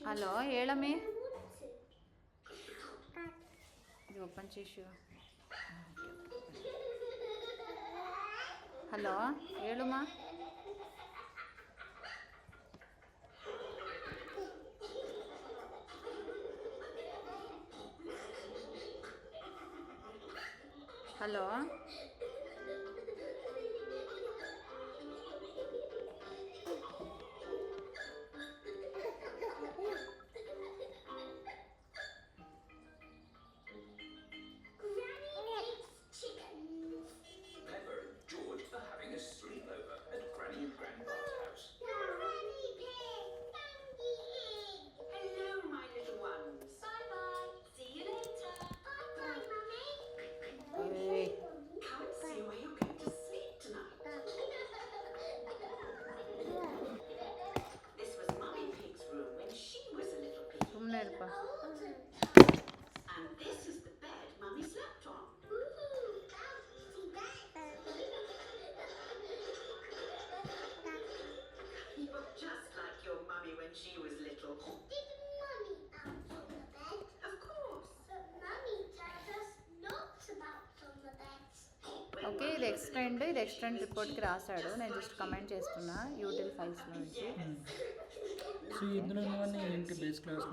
Hello ఏళమే ఇది open చేసి hello ఏಳುమా hello okay ఇది ఎక్స్టెండ్ రిపోర్ట్కి రాశాడు. నేను జస్ట్ కమెంట్ చేస్తున్నా యూటిల్ ఫైల్స్ నుంచి. సో ఇందులో ఉన్నవన్నీ ఏంటి బేస్ క్లాస్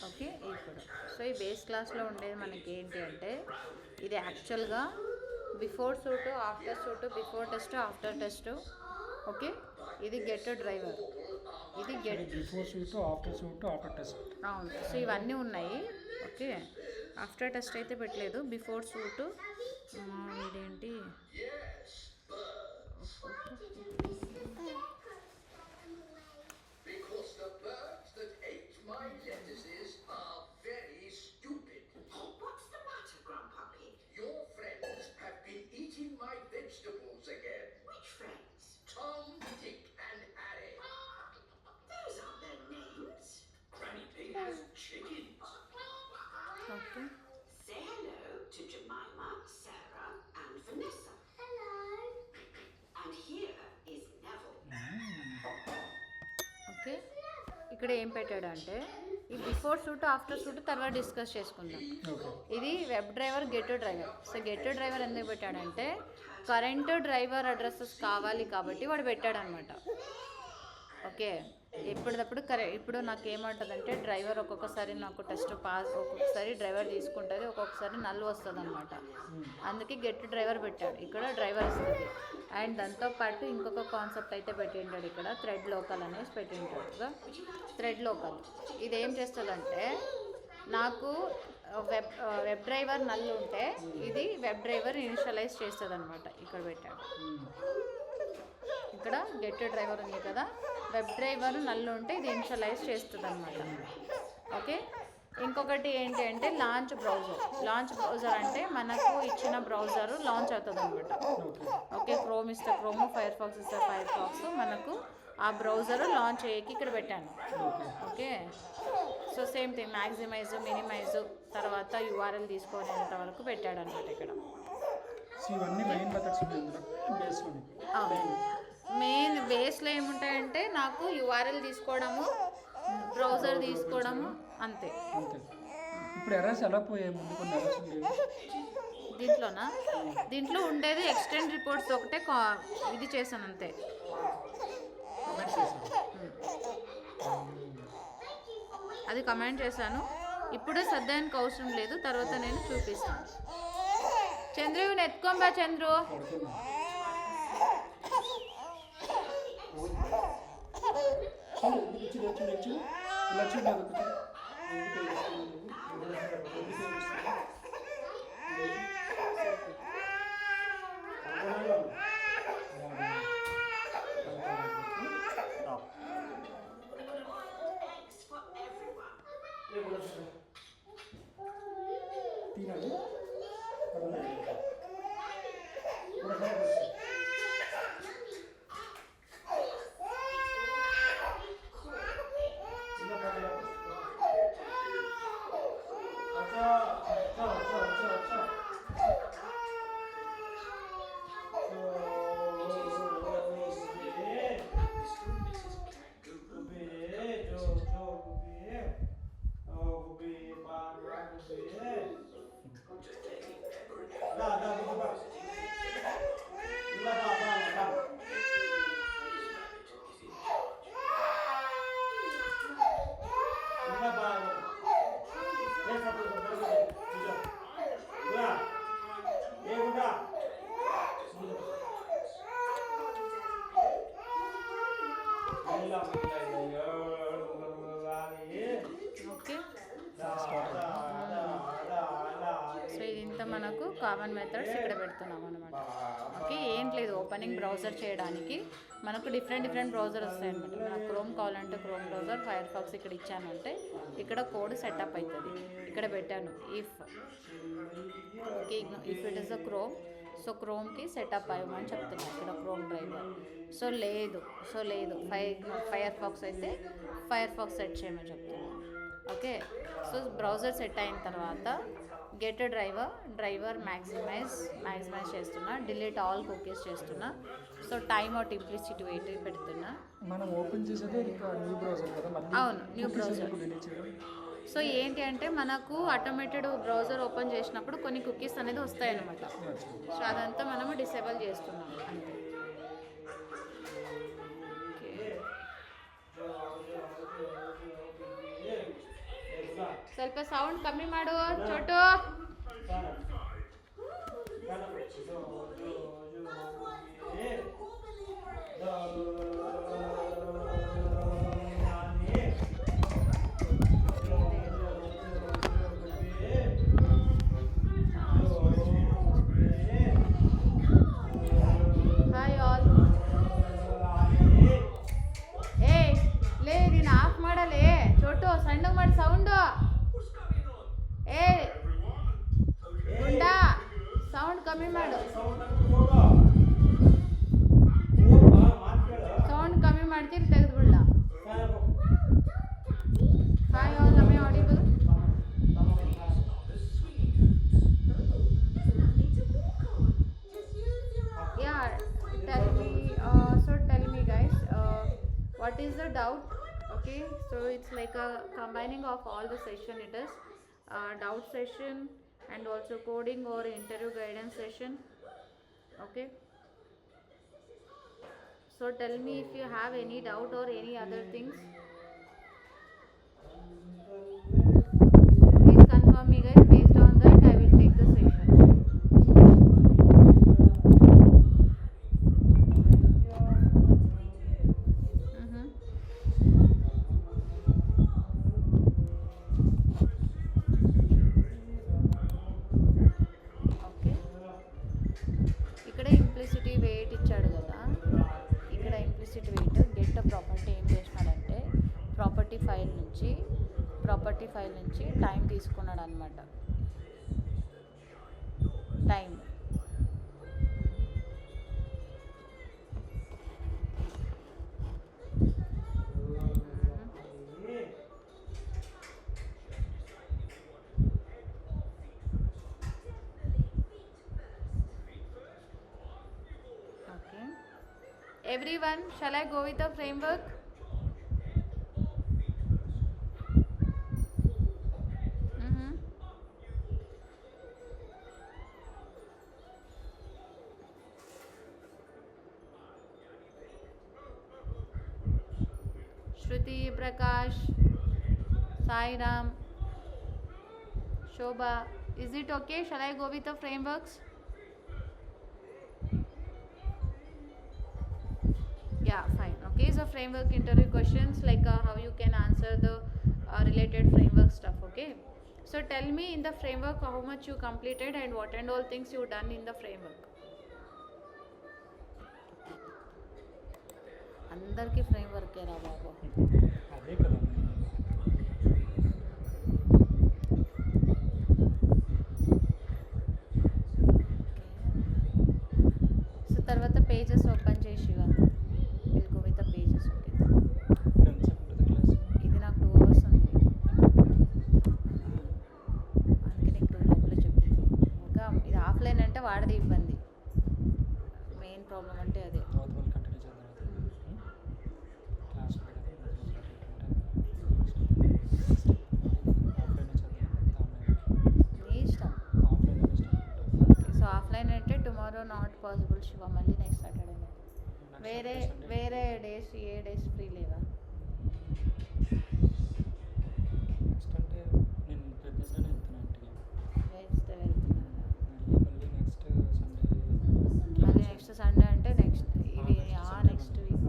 ఓకే ఇప్పుడు సో ఈ బేస్ క్లాస్లో ఉండేది మనకి ఏంటి అంటే ఇది యాక్చువల్గా before suit, after suit, before test, after test. Okay ఇది గెట్ డ్రైవర్, ఇది get before suit, after suit, after test. అవును, సో ఇవన్నీ ఉన్నాయి. ఓకే ఆఫ్టర్ టెస్ట్ అయితే పెట్టలేదు. బిఫోర్ సూట్ ఇదేంటి ఇక్కడ ఏం పెట్టాడంటే ఈ బిఫోర్ సూట్, ఆఫ్టర్ సూట్ తర్వాత డిస్కస్ చేసుకుందాం. ఇది web driver, get driver. So get driver ఎందుకు పెట్టాడంటే కరెంట్ డ్రైవర్ అడ్రస్సెస్ కావాలి కాబట్టి వాడు పెట్టాడనమాట. ఓకే ఎప్పటికప్పుడు ఇప్పుడు నాకు ఏమంటుందంటే డ్రైవర్ ఒక్కొక్కసారి నాకు టెస్ట్ పాస్, ఒక్కొక్కసారి డ్రైవర్ తీసుకుంటుంది, ఒక్కొక్కసారి నల్లు వస్తుంది అనమాట. అందుకే గెట్ డ్రైవర్ పెట్టాడు. ఇక్కడ డ్రైవర్ వస్తుంది. అండ్ దాంతోపాటు ఇంకొక కాన్సెప్ట్ అయితే పెట్టింటాడు. ఇక్కడ థ్రెడ్ లోకల్ అనేసి పెట్టింటాడు. థ్రెడ్ లోకల్ ఇది ఏం చేస్తుందంటే నాకు వెబ్ డ్రైవర్ నల్లు ఉంటే ఇది వెబ్ డ్రైవర్ ఇనిషియలైజ్ చేస్తుంది అనమాట. ఇక్కడ పెట్టాడు. ఇక్కడ గెట్ డ్రైవర్ ఉంది కదా, వెబ్ డ్రైవర్ నల్లు ఉంటే ఇది ఇనిషియలైజ్ చేస్తుంది అనమాట. ఓకే ఇంకొకటి ఏంటి అంటే లాంచ్ బ్రౌజర్ అంటే మనకు ఇచ్చిన బ్రౌజరు లాంచ్ అవుతుంది అనమాట. ఓకే క్రోమ్ ఇస్తే క్రోమ్, ఫైర్ ఫాక్స్ ఇస్తే ఫైర్ ఫాక్స్, మనకు ఆ బ్రౌజరు లాంచ్ అయ్యేకి ఇక్కడ పెట్టాను. Okay so same thing maximise, minimise, తర్వాత యూఆర్ఎల్ తీసుకునేంత వరకు పెట్టాడు అనమాట. ఇక్కడ మెయిన్ బేస్లో ఏముంటాయంటే నాకు యూఆర్ఎల్ తీసుకోవడము, బ్రౌజర్ తీసుకోవడము, అంతే. ఇప్పుడు ఎర్రర్స్ ఎలా పోయాయి? ముందు కొన్ని ఎర్రర్స్ ఉండేవి దీంట్లోనా? దీంట్లో ఉండేది ఎక్స్టెండ్ రిపోర్ట్స్ ఒకటే ఇది చేశాను అంతే. అది కమెంట్ చేశాను. ఇప్పుడు సద్దానికి అవసరం లేదు, తర్వాత నేను చూపిస్తాను. చంద్రు ఎత్తుకోంబా చంద్రు. తినాలి. ఓకే. సో ఇది ఇంత మనకు కామన్ మెథడ్స్ ఇక్కడ పెడుతున్నాం అనమాట. ఓకే, ఏం లేదు, ఓపెనింగ్ బ్రౌజర్ చేయడానికి మనకు డిఫరెంట్ బ్రౌజర్ వస్తాయి అనమాట. మనకు క్రోమ్ కావాలంటే క్రోమ్ బ్రౌజర్, ఫైర్ ఫాక్స్ ఇక్కడ ఇచ్చానంటే ఇక్కడ కోడ్ సెటప్ అవుతుంది. ఇక్కడ పెట్టాను if it is a Chrome, so క్రోమ్కి సెటప్ అవ్వమని చెప్తున్నాను ఇక్కడ క్రోమ్ డ్రైవర్. సో లేదు ఫైర్ ఫాక్స్ అయితే ఫైర్ ఫాక్స్ సెట్ చేయమని చెప్తున్నాను. ఓకే, సో బ్రౌజర్ సెట్ అయిన తర్వాత గెట్ డ్రైవర్ మ్యాక్సిమైజ్ చేస్తున్నా, డిలీట్ ఆల్ కుకీస్ చేస్తున్నా. So time out implicit wait పెడుతున్నా. మనం ఓపెన్ చేసేది న్యూ బ్రౌజర్ కదా, అవును, న్యూ బ్రౌజర్. సో ఏంటి అంటే మనకు ఆటోమేటెడ్ బ్రౌజర్ ఓపెన్ చేసినప్పుడు కొన్ని కుకీస్ అనేది వస్తాయి అన్నమాట. సో అదంతా మనము డిసేబుల్ చేస్తున్నాం అంతే. ಸ್ವಲ್ಪ ಸೌಂಡ್ ಕಮ್ಮಿ ಮಾಡು ಚೋಟು. Hi all. ಏ ಲೇ ನೀನು ಆಫ್ ಮಾಡಲೇ ಚೋಟು, ಸಣ್ಣಗೆ ಮಾಡಿ ಸೌಂಡು. ಏ ಗುಂಡಾ, ಸೌಂಡ್ ಕಮ್ಮಿ ಮಾಡು, ಸೌಂಡ್ ಕಮ್ಮಿ ಮಾಡ್ತೀರಿ ತೆಗೆದುಬಿಡ್ಲ. Hi all, am I audible? Yeah, tell me guys, what is the doubt? Okay, so it's like a combining of all the session. It is doubt session and also coding or interview guidance session. Okay, so tell me if you have any doubt or any other things. Please confirm me guys, based on that I will take the session. Implicit wait ఇచ్చాడు కదా, ఇక్కడ implicit wait get property ఏం చేసినాడంటే property file నుంచి time తీసుకున్నాడు అనమాట. Time everyone, shall I go with the framework? Shruti, Prakash, Sai Ram, Shobha, is it okay? Shall I go with the frameworks? Yeah, fine. Okay, so framework interview questions, like how you can answer the related framework stuff. Okay, so tell me in the framework how much you completed and what and all things you done in the framework. అందరికీ framework రా బాబు. అదే కదా. అంటే వాడిది ఇబ్బంది, main problem అంటే అదే. తర్వాత వాళ్ళు కంటిన్యూ చేద్దాం క్లాస్ ఉంటుంది కదా ఆఫ్లైన్ చేద్దాం నీ ఇష్టం. ఆఫ్లైన్ ఇష్టం ఓకే, సో ఆఫ్లైన్ అంటే టుమారో నాట్ పాసిబుల్ శివ, మళ్ళీ నెక్స్ట్ సాటర్డే. వేరే డేస్ ఏ డేస్ ఫ్రీ లేవా? నెక్స్ట్ అంటే నేను వెడ్నెస్డేనే వెళ్తున్నాను ఇంటికి. వెన్స్డే వెళ్తున్నాను. మళ్ళీ నెక్స్ట్ సండే. మళ్ళీ నెక్స్ట్ సండే అంటే నెక్స్ట్ ఇది నెక్స్ట్ వీక్.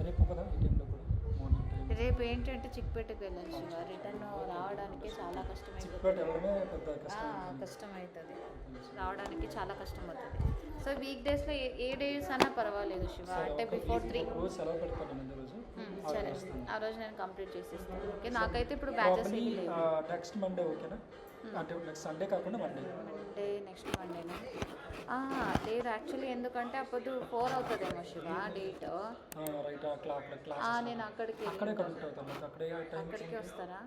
రేపు కదా ఈ టైంలో కూడా మార్నింగ్ టైం. రేపు ఏంటంటే చిక్పేటకు వెళ్ళాలి శివ, రిటర్న్ రావడానికి చాలా కష్టమైపోతుంది. బట్ ఎవడమే పెద్ద కష్టం. కష్టమవుతుంది, రావడానికి చాలా కష్టం అవుతుంది. సో వీక్ డేస్లో ఏ డేస్ అన్నా పర్వాలేదు శివ, అంటే బిఫోర్ 3. రోజు సెలవు పెడతాను ముందు రోజు. సరే, ఆ రోజు నేను కంప్లీట్ చేసేస్తాను. ఓకే, నాకైతే ఇప్పుడు బ్యాచెస్ ఏమి లేవు. నెక్స్ట్ మండే ఓకేనా? అంటే నెక్స్ట్ సండే కాకుండా మండే. నెక్స్ట్ మండేనా? లేదు యాక్చువల్లీ, ఎందుకంటే అప్పుడు 4 అవుతుందేమో శివ డేట్. రైట్ క్లాస్ నేను అక్కడికి అక్కడే కనెక్ట్ అవుతాను నాకు అక్కడే టైం. అక్కడికి వస్తారా?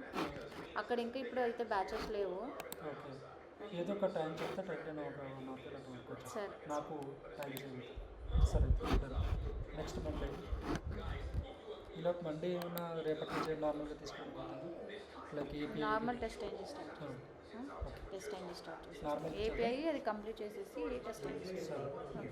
అక్కడ ఇంకా ఇప్పుడు అయితే బ్యాచెస్ లేవు. ఓకే, ఏదో ఒక టైం చెప్తే నేను ఒక 1 hour ఇలా అనుకోవచ్చు. సరే, నాకు టైం చేయండి. సరే, నెక్స్ట్ మండే. ఇలా మండే ఏమన్నా రేపటి నుంచి నార్మల్గా తీసుకుంటాను. లైక్ ఏపీ నార్మల్ టెస్ట్ అయింది స్టార్ట్ చేస్తాను. టెస్ట్ అయింది స్టార్ట్ చేస్తాను. ఏపీఐ అది కంప్లీట్ చేసేసి టెస్ట్ అయింది. సరే.